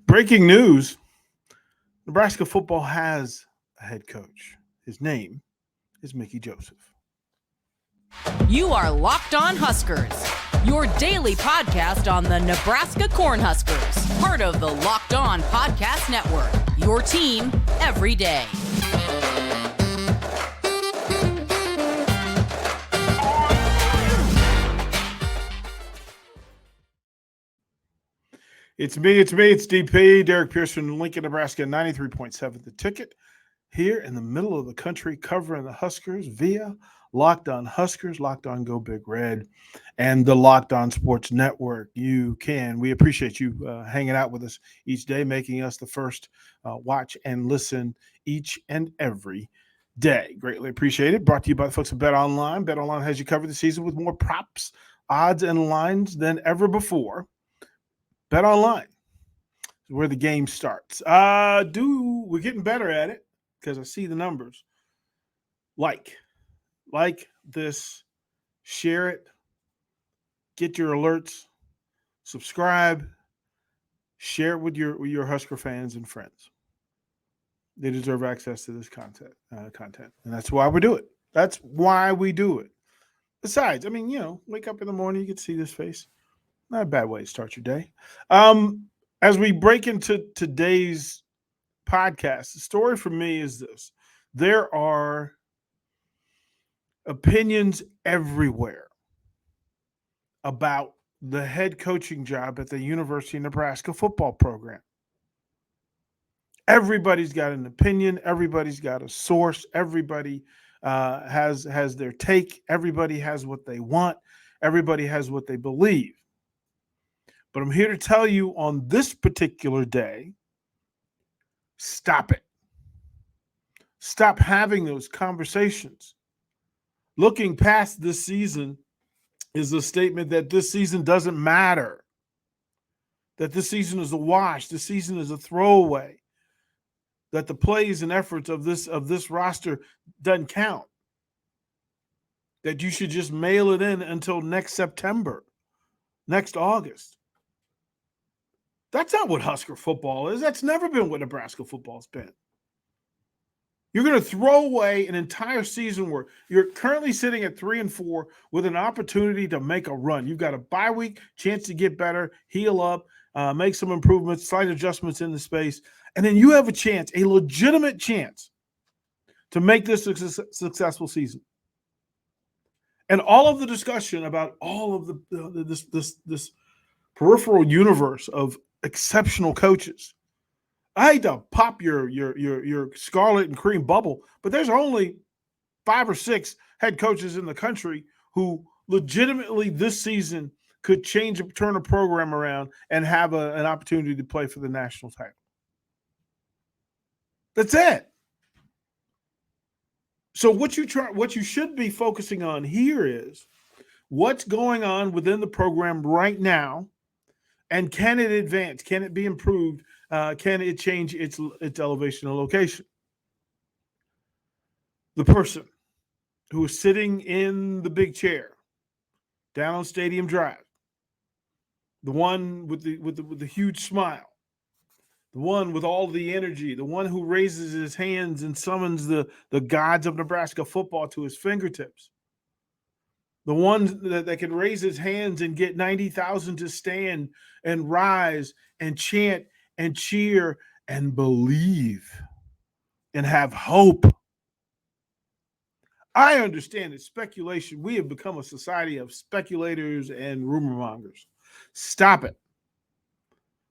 Breaking news, Nebraska football has a head coach. His name is Mickey Joseph. You are Locked On Huskers, your daily podcast on the Nebraska Cornhuskers, part of the Locked On Podcast Network, your team every day. It's DP, Derrick Pearson, Lincoln, Nebraska, 93.7 The Ticket, here in the middle of the country, covering the Huskers via Locked On Huskers, Locked On Go Big Red, and the Locked On Sports Network. We appreciate you hanging out with us each day, making us the first watch and listen each and every day. Greatly appreciate it. Brought to you by the folks at BetOnline. BetOnline has you covered the season with more props, odds, and lines than ever before. BetOnline is where the game starts. We're getting better at it because I see the numbers. Like this, share it, get your alerts, subscribe, share it with your Husker fans and friends. They deserve access to this content, and that's why we do it. That's why we do it. Besides, wake up in the morning, you can see this face. Not a bad way to start your day. As we break into today's podcast, the story for me is this. There are opinions everywhere about the head coaching job at the University of Nebraska football program. Everybody's got an opinion. Everybody's got a source. Everybody has their take. Everybody has what they want. Everybody has what they believe. But I'm here to tell you on this particular day, stop it. Stop having those conversations. Looking past this season is a statement that this season doesn't matter, that this season is a wash, this season is a throwaway, that the plays and efforts of this roster doesn't count, that you should just mail it in until next September, next August. That's not what Husker football is. That's never been what Nebraska football's been. You're going to throw away an entire season where you're currently sitting at 3-4 with an opportunity to make a run. You've got a bye week, chance to get better, heal up, make some improvements, slight adjustments in the space, and then you have a chance, a legitimate chance, to make this a successful season. And all of the discussion about all of this peripheral universe of exceptional coaches. I hate to pop your scarlet and cream bubble, but there's only 5 or 6 head coaches in the country who legitimately this season could turn a program around and have an opportunity to play for the national title. That's it. So what you should be focusing on here is what's going on within the program right now. And can it advance? Can it be improved? Can it change its elevation and location? The person who is sitting in the big chair down on Stadium Drive, the one with the huge smile, the one with all the energy, the one who raises his hands and summons the gods of Nebraska football to his fingertips. The one that can raise his hands and get 90,000 to stand and rise and chant and cheer and believe and have hope. I understand it's speculation. We have become a society of speculators and rumor mongers. Stop it.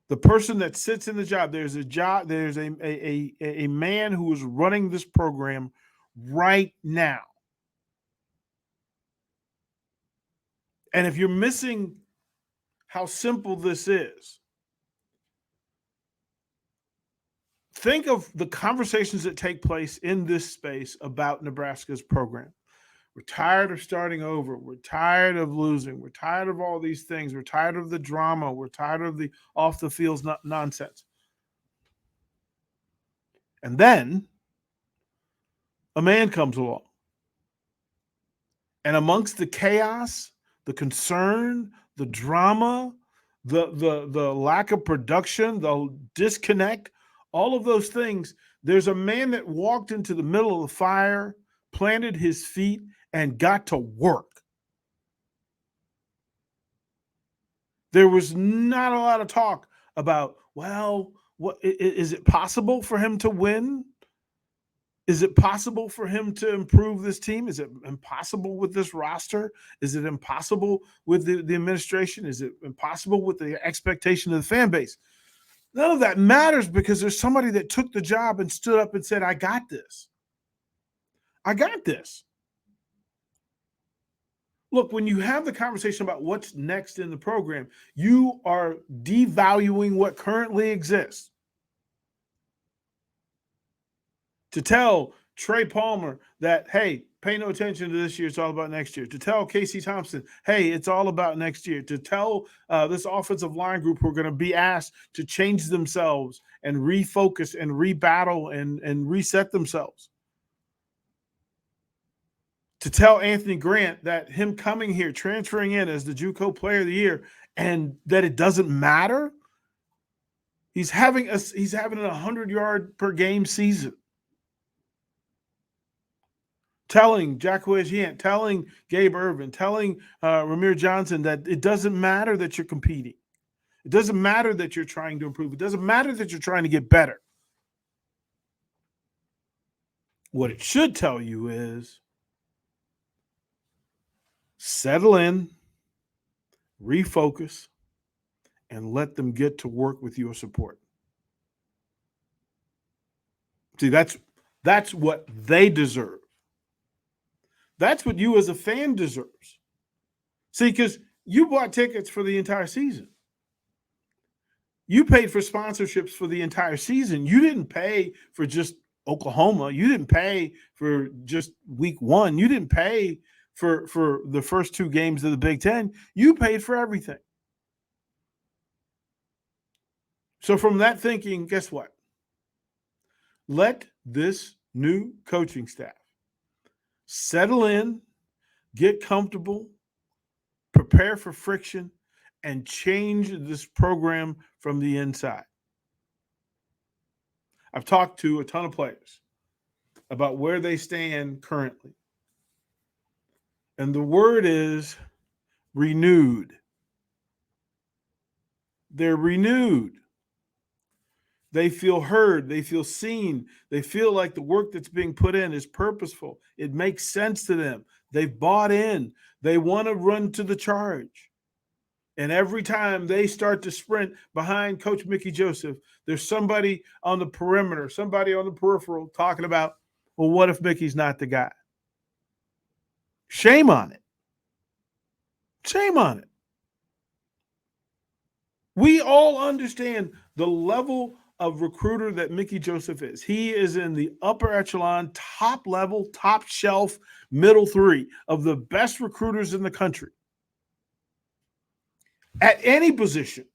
The person that sits in the job, there's a man who is running this program right now. And if you're missing how simple this is, think of the conversations that take place in this space about Nebraska's program. We're tired of starting over. We're tired of losing. We're tired of all these things. We're tired of the drama. We're tired of the off the field nonsense. And then a man comes along. And amongst the chaos, the concern, the drama, the lack of production, the disconnect, all of those things. There's a man that walked into the middle of the fire, planted his feet, and got to work. There was not a lot of talk about, well, what is it possible for him to win? Is it possible for him to improve this team? Is it impossible with this roster? Is it impossible with the administration? Is it impossible with the expectation of the fan base? None of that matters because there's somebody that took the job and stood up and said, I got this. I got this. Look, when you have the conversation about what's next in the program, you are devaluing what currently exists. To tell Trey Palmer that, hey, pay no attention to this year, it's all about next year. To tell Casey Thompson, hey, it's all about next year. To tell this offensive line group who are going to be asked to change themselves and refocus and rebattle and reset themselves. To tell Anthony Grant that him coming here, transferring in as the JUCO Player of the Year, and that it doesn't matter. He's having a 100-yard per game season. Telling Jack Yant, telling Gabe Irvin, telling Ramir Johnson that it doesn't matter that you're competing. It doesn't matter that you're trying to improve. It doesn't matter that you're trying to get better. What it should tell you is settle in, refocus, and let them get to work with your support. See, that's what they deserve. That's what you as a fan deserves. See, because you bought tickets for the entire season. You paid for sponsorships for the entire season. You didn't pay for just Oklahoma. You didn't pay for just week one. You didn't pay for the first two games of the Big Ten. You paid for everything. So from that thinking, guess what? Let this new coaching staff settle in, get comfortable, prepare for friction, and change this program from the inside. I've talked to a ton of players about where they stand currently. And the word is renewed. They're renewed. They feel heard. They feel seen. They feel like the work that's being put in is purposeful. It makes sense to them. They've bought in. They want to run to the charge. And every time they start to sprint behind Coach Mickey Joseph, there's somebody on the perimeter, somebody on the peripheral talking about, well, what if Mickey's not the guy? Shame on it. Shame on it. We all understand the level of recruiter that Mickey Joseph is. He is in the upper echelon, top level, top shelf, middle three of the best recruiters in the country. At any position.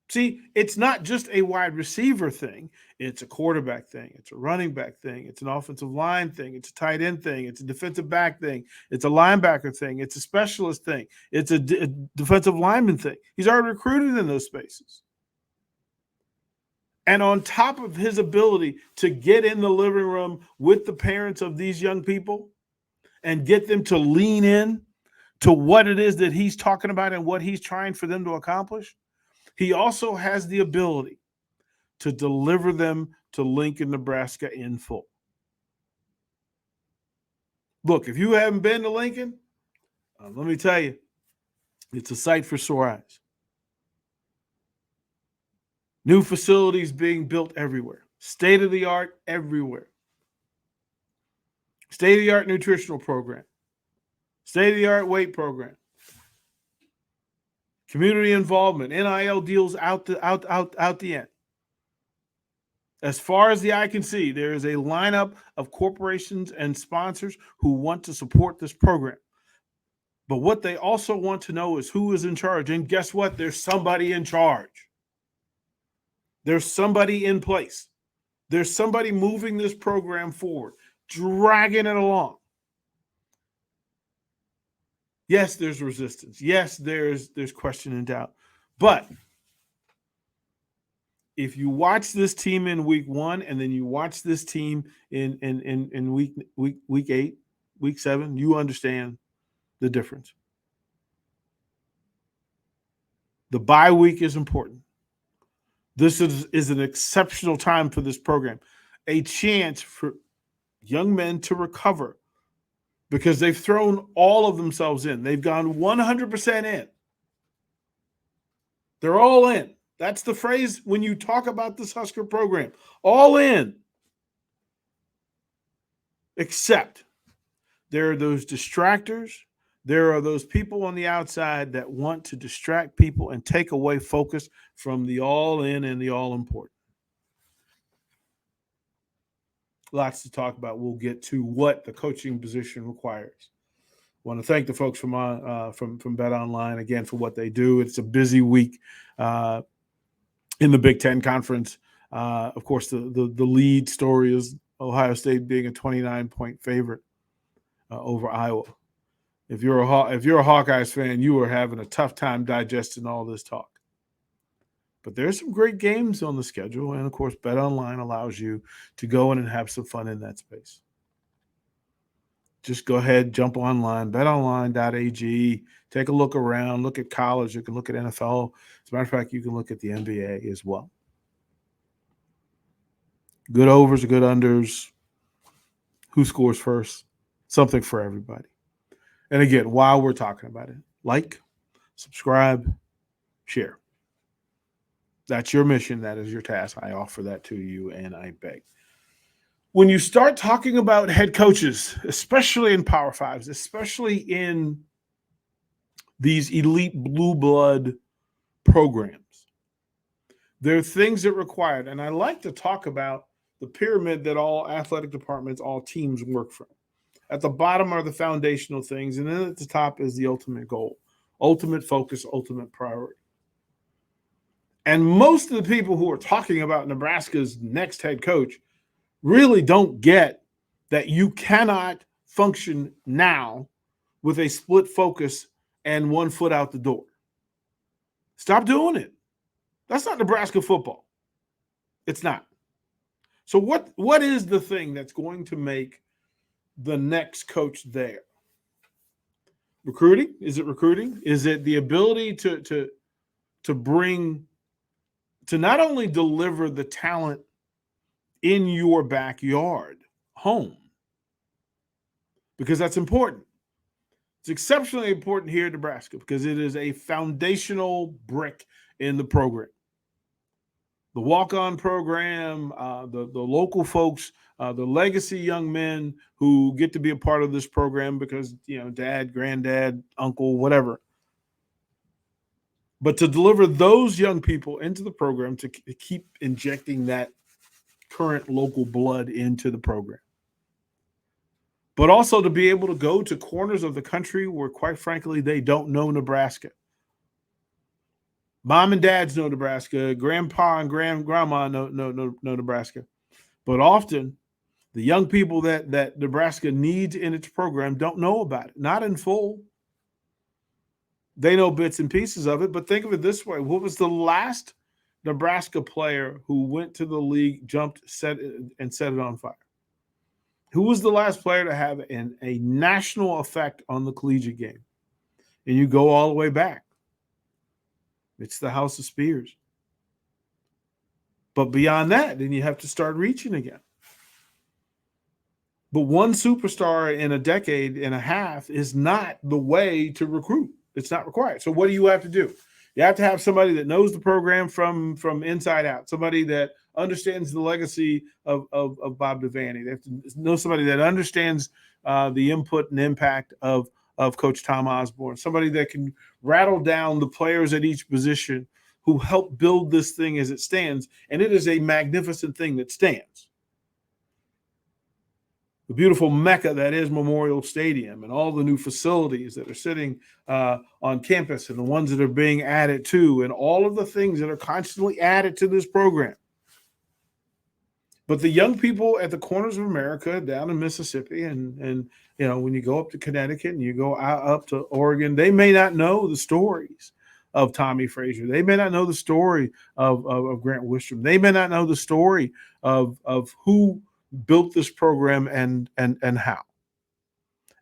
See, it's not just a wide receiver thing. It's a quarterback thing. It's a running back thing. It's an offensive line thing. It's a tight end thing. It's a defensive back thing. It's a linebacker thing. It's a specialist thing. It's a defensive lineman thing. He's already recruited in those spaces. And on top of his ability to get in the living room with the parents of these young people and get them to lean in to what it is that he's talking about and what he's trying for them to accomplish, he also has the ability to deliver them to Lincoln, Nebraska in full. Look, if you haven't been to Lincoln, let me tell you, it's a sight for sore eyes. New facilities being built everywhere. State-of-the-art everywhere. State-of-the-art nutritional program. State-of-the-art weight program. Community involvement, NIL deals out the end. As far as the eye can see, there is a lineup of corporations and sponsors who want to support this program. But what they also want to know is who is in charge. And guess what? There's somebody in charge. There's somebody in place. There's somebody moving this program forward, dragging it along. Yes, there's resistance. Yes, there's question and doubt. But if you watch this team in week 1 and then you watch this team in week 8, week 7, you understand the difference. The bye week is important. This is an exceptional time for this program, a chance for young men to recover because they've thrown all of themselves in. They've gone 100% in. They're all in. That's the phrase when you talk about this Husker program. All in. Except there are those distractors. There are those people on the outside that want to distract people and take away focus from the all in and the all important. Lots to talk about. We'll get to what the coaching position requires. I want to thank the folks from BetOnline again for what they do. It's a busy week in the Big Ten Conference. Of course, the lead story is Ohio State being a 29-point favorite over Iowa. If you're a Hawkeyes fan, you are having a tough time digesting all this talk. But there's some great games on the schedule, and of course, BetOnline allows you to go in and have some fun in that space. Just go ahead, jump online, betonline.ag, take a look around, look at college, you can look at NFL. As a matter of fact, you can look at the NBA as well. Good overs, good unders, who scores first, something for everybody. And again, while we're talking about it, like, subscribe, share. That's your mission. That is your task. I offer that to you, and I beg. When you start talking about head coaches, especially in Power Fives, especially in these elite blue blood programs, there are things that are required. And I like to talk about the pyramid that all athletic departments, all teams work from. At the bottom are the foundational things, and then at the top is the ultimate goal, ultimate focus, ultimate priority. And most of the people who are talking about Nebraska's next head coach really don't get that you cannot function now with a split focus and 1 foot out the door. Stop doing it. That's not Nebraska football. It's not. So what is the thing that's going to make the next coach there? Recruiting? Is it recruiting? Is it the ability to bring, to not only deliver the talent in your backyard home, because that's important. It's exceptionally important here in Nebraska because it is a foundational brick in the program. The walk-on program, the local folks, the legacy young men who get to be a part of this program because, dad, granddad, uncle, whatever. But to deliver those young people into the program, to keep injecting that current local blood into the program. But also to be able to go to corners of the country where, quite frankly, they don't know Nebraska. Mom and dads know Nebraska. Grandpa and grandma know Nebraska. But often, the young people that Nebraska needs in its program don't know about it. Not in full. They know bits and pieces of it. But think of it this way. What was the last Nebraska player who went to the league, jumped, set it on fire? Who was the last player to have a national effect on the collegiate game? And you go all the way back. It's the House of Spears. But beyond that, then you have to start reaching again. But one superstar in a decade and a half is not the way to recruit. It's not required. So what do you have to do? You have to have somebody that knows the program from inside out, somebody that understands the legacy of Bob Devaney. They have to know somebody that understands the input and impact of Coach Tom Osborne, somebody that can rattle down the players at each position who help build this thing as it stands. And it is a magnificent thing that stands. The beautiful mecca that is Memorial Stadium and all the new facilities that are sitting on campus and the ones that are being added to and all of the things that are constantly added to this program. But the young people at the corners of America, down in Mississippi, and when you go up to Connecticut and you go out up to Oregon, they may not know the stories of Tommy Frazier. They may not know the story of Grant Wistrom. They may not know the story of who built this program and how.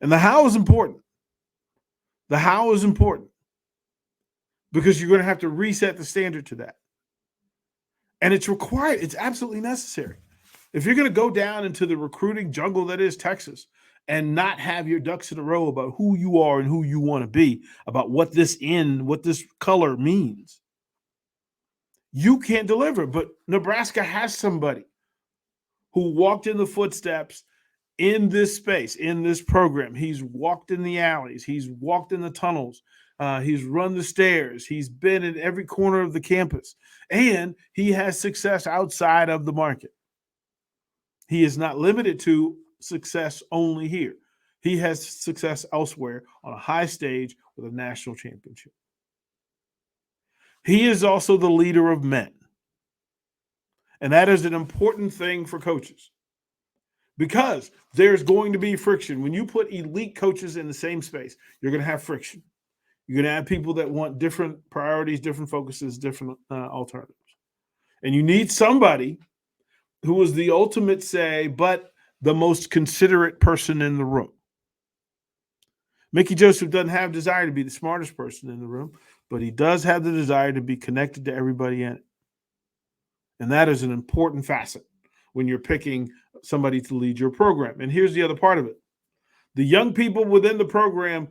And the how is important. The how is important because you're going to have to reset the standard to that. And it's required. It's absolutely necessary. If you're going to go down into the recruiting jungle that is Texas and not have your ducks in a row about who you are and who you want to be, about what this color means, you can't deliver. But Nebraska has somebody who walked in the footsteps in this space, in this program. He's walked in the alleys. He's walked in the tunnels. He's run the stairs. He's been in every corner of the campus. And he has success outside of the market. He is not limited to success only here. He has success elsewhere on a high stage with a national championship. He is also the leader of men. And that is an important thing for coaches because there's going to be friction. When you put elite coaches in the same space, you're going to have friction. You're going to have people that want different priorities, different focuses, different alternatives. And you need somebody who is the ultimate say, but the most considerate person in the room. Mickey Joseph doesn't have desire to be the smartest person in the room, but he does have the desire to be connected to everybody in it. And that is an important facet when you're picking somebody to lead your program. And here's the other part of it. The young people within the program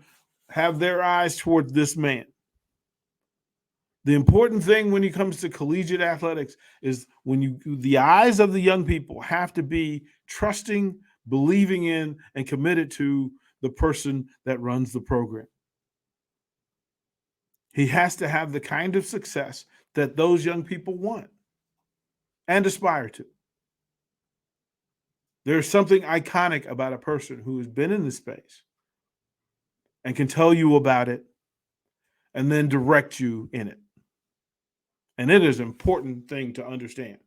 have their eyes towards this man. The important thing when it comes to collegiate athletics is the eyes of the young people have to be trusting, believing in, and committed to the person that runs the program. He has to have the kind of success that those young people want and aspire to. There's something iconic about a person who has been in this space and can tell you about it and then direct you in it. And it is an important thing to understand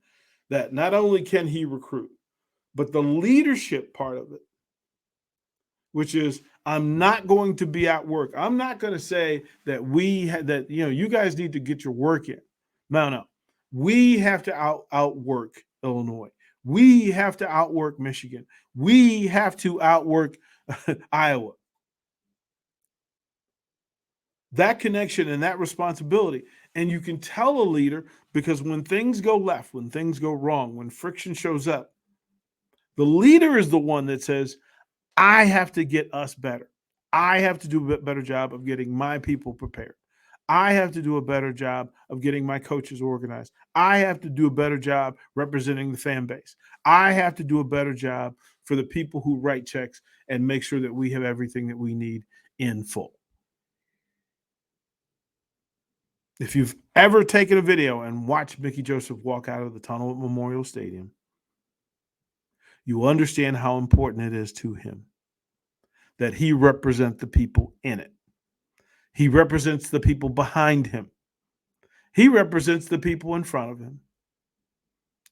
that not only can he recruit, but the leadership part of it, which is I'm not going to be at work. I'm not going to say that you guys need to get your work in. No. We have to outwork Illinois. We have to outwork Michigan. We have to outwork Iowa. That connection and that responsibility. And you can tell a leader because when things go left, when things go wrong, when friction shows up, the leader is the one that says, I have to get us better. I have to do a better job of getting my people prepared. I have to do a better job of getting my coaches organized. I have to do a better job representing the fan base. I have to do a better job for the people who write checks and make sure that we have everything that we need in full. If you've ever taken a video and watched Mickey Joseph walk out of the tunnel at Memorial Stadium, you understand how important it is to him that he represent the people in it. He represents the people behind him. He represents the people in front of him.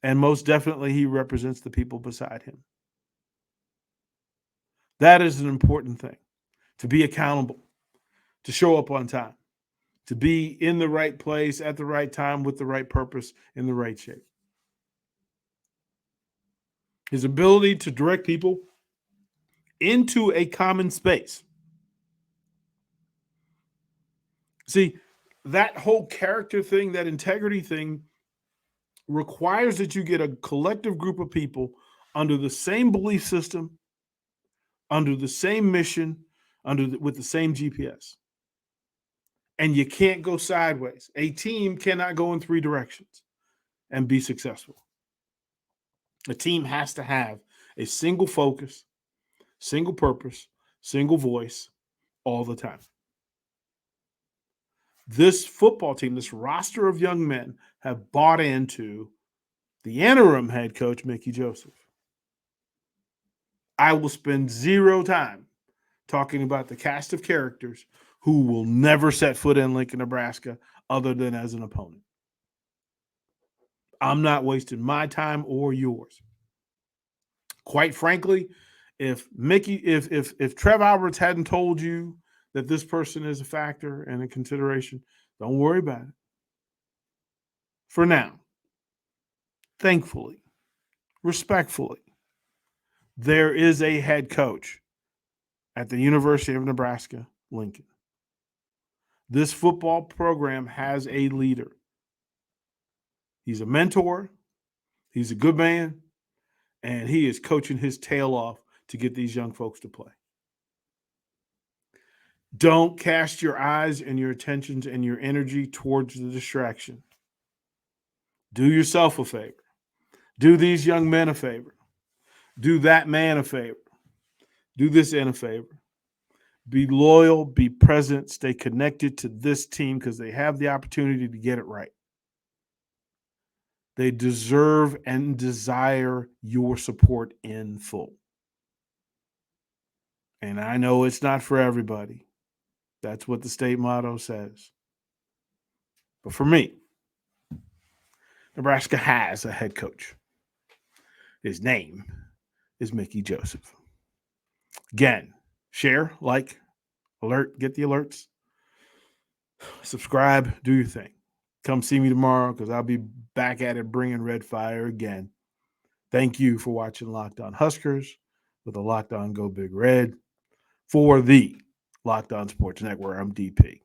And most definitely, he represents the people beside him. That is an important thing, to be accountable, to show up on time, to be in the right place at the right time with the right purpose in the right shape. His ability to direct people into a common space. See, that whole character thing, that integrity thing requires that you get a collective group of people under the same belief system, under the same mission, with the same GPS. And you can't go sideways. A team cannot go in three directions and be successful. A team has to have a single focus, single purpose, single voice all the time. This football team, this roster of young men have bought into the interim head coach, Mickey Joseph. I will spend zero time talking about the cast of characters who will never set foot in Lincoln, Nebraska, other than as an opponent. I'm not wasting my time or yours. Quite frankly, if Trev Alberts hadn't told you that this person is a factor and a consideration, don't worry about it. For now, thankfully, respectfully, there is a head coach at the University of Nebraska, Lincoln. This football program has a leader. He's a mentor. He's a good man. And he is coaching his tail off to get these young folks to play. Don't cast your eyes and your attentions and your energy towards the distraction. Do yourself a favor. Do these young men a favor. Do that man a favor. Do this in a favor. Be loyal, be present, stay connected to this team because they have the opportunity to get it right. They deserve and desire your support in full. And I know it's not for everybody. That's what the state motto says. But for me, Nebraska has a head coach. His name is Mickey Joseph. Again, share, like, alert, get the alerts. Subscribe, do your thing. Come see me tomorrow because I'll be back at it bringing red fire again. Thank you for watching Locked On Huskers with a Locked On Go Big Red for the Locked On Sports Network. I'm DP.